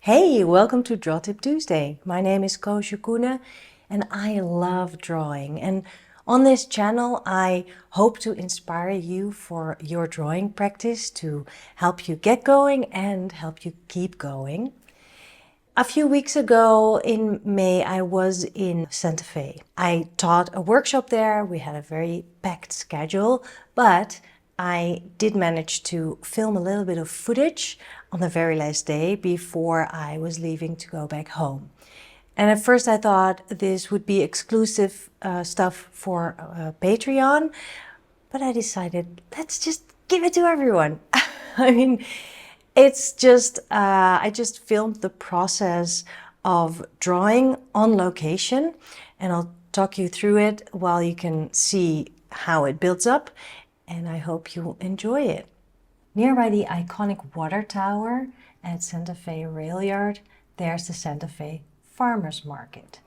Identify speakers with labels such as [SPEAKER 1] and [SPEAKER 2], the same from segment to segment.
[SPEAKER 1] Hey, welcome to Draw Tip Tuesday. My name is Koosje Koenen and I love drawing. And on this channel, I hope to inspire you for your drawing practice to help you get going and help you keep going. A few weeks ago in May, I was in Santa Fe. I taught a workshop there. We had a very packed schedule, but I did manage to film a little bit of footage on the very last day before I was leaving to go back home. And at first I thought this would be exclusive stuff for Patreon, but I decided, let's just give it to everyone. I mean, it's just, I just filmed the process of drawing on location, and I'll talk you through it while you can see how it builds up, and I hope you enjoy it. Nearby the iconic water tower at Santa Fe Railyard, there's the Santa Fe Farmers Market.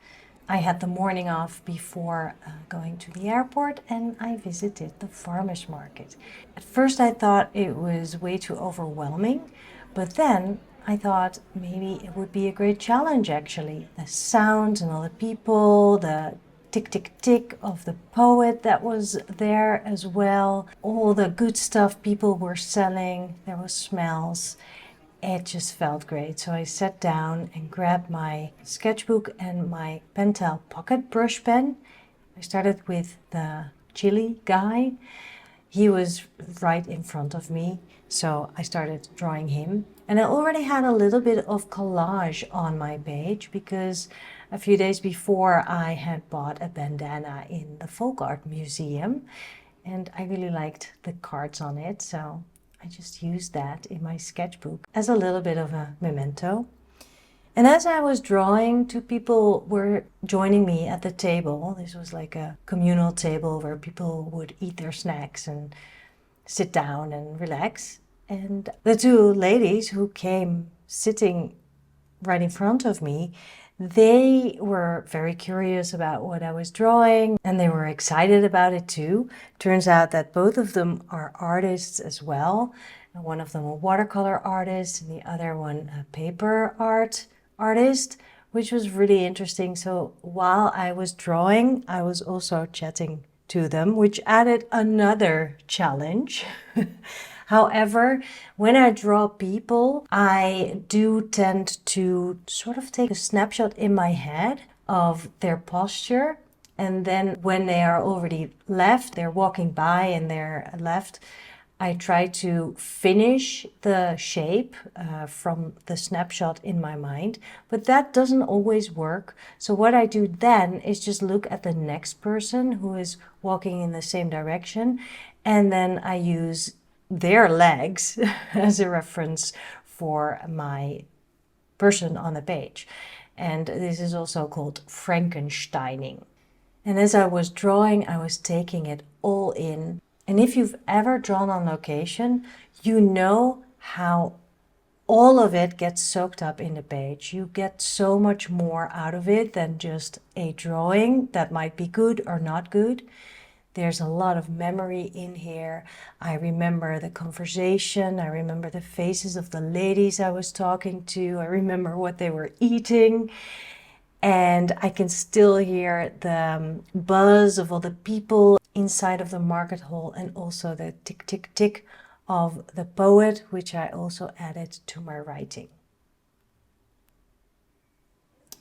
[SPEAKER 1] I had the morning off before going to the airport and I visited the farmers market. At first I thought it was way too overwhelming, but then I thought maybe it would be a great challenge actually. The sounds and all the people, the tick tick tick of the poet that was there as well, all the good stuff people were selling, there was smells. It just felt great. So I sat down and grabbed my sketchbook and my Pentel pocket brush pen. I started with the chilli guy. He was right in front of me, so I started drawing him. And I already had a little bit of collage on my page because a few days before I had bought a bandana in the Folk Art Museum and I really liked the cards on it, so I just used that in my sketchbook as a little bit of a memento. And as I was drawing, two people were joining me at the table. This was like a communal table where people would eat their snacks and sit down and relax. And the two ladies who came sitting right in front of me, they were very curious about what I was drawing and they were excited about it too. Turns out that both of them are artists as well. And one of them a watercolor artist and the other one a paper art artist, which was really interesting. So while I was drawing, I was also chatting to them, which added another challenge. However, when I draw people, I do tend to sort of take a snapshot in my head of their posture. And then when they are already left, they're walking by and they're left, I try to finish the shape from the snapshot in my mind, but that doesn't always work. So what I do then is just look at the next person who is walking in the same direction, and then I use their legs as a reference for my person on the page. And this is also called Frankensteining. And as I was drawing, I was taking it all in. And if you've ever drawn on location, you know how all of it gets soaked up in the page. You get so much more out of it than just a drawing that might be good or not good. There's a lot of memory in here. I remember the conversation. I remember the faces of the ladies I was talking to. I remember what they were eating. And I can still hear the buzz of all the people inside of the market hall and also the tick, tick, tick of the poet, which I also added to my writing.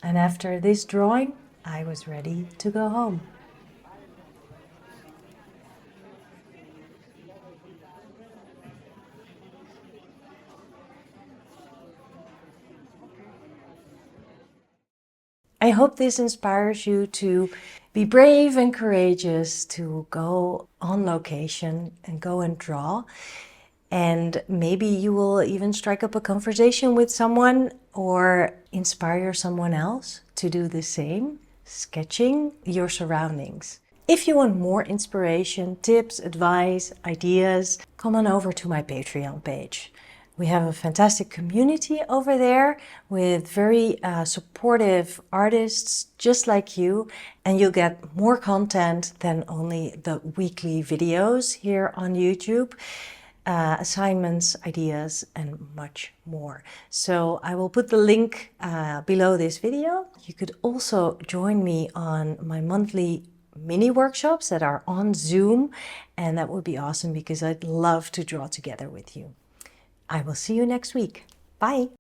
[SPEAKER 1] And after this drawing, I was ready to go home. I hope this inspires you to be brave and courageous, to go on location and go and draw. And maybe you will even strike up a conversation with someone or inspire someone else to do the same, sketching your surroundings. If you want more inspiration, tips, advice, ideas, come on over to my Patreon page. We have a fantastic community over there with very supportive artists just like you, and you'll get more content than only the weekly videos here on YouTube. assignments, ideas, and much more. So I will put the link below this video. You could also join me on my monthly mini workshops that are on Zoom, and that would be awesome because I'd love to draw together with you. I will see you next week. Bye!